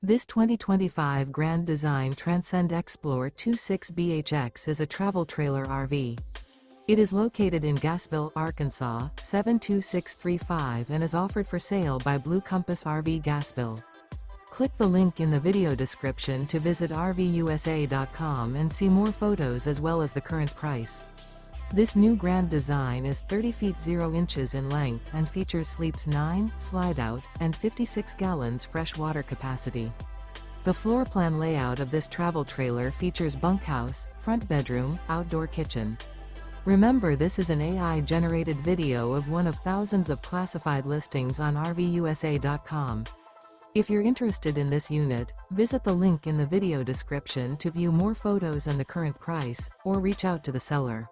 This 2025 Grand Design Transcend Xplor 26BHX is a travel trailer RV. It is located in Gassville, Arkansas, 72635 and is offered for sale by Blue Compass RV Gassville. Click the link in the video description to visit RVUSA.com and see more photos as well as the current price. This new Grand Design is 30 feet 0 inches in length and features sleeps 9, Slideout, and 56 gallons fresh water capacity. The floor plan layout of this travel trailer features bunkhouse, front bedroom, outdoor kitchen. Remember, this is an AI-generated video of one of thousands of classified listings on RVUSA.com. If you're interested in this unit, visit the link in the video description to view more photos and the current price, or reach out to the seller.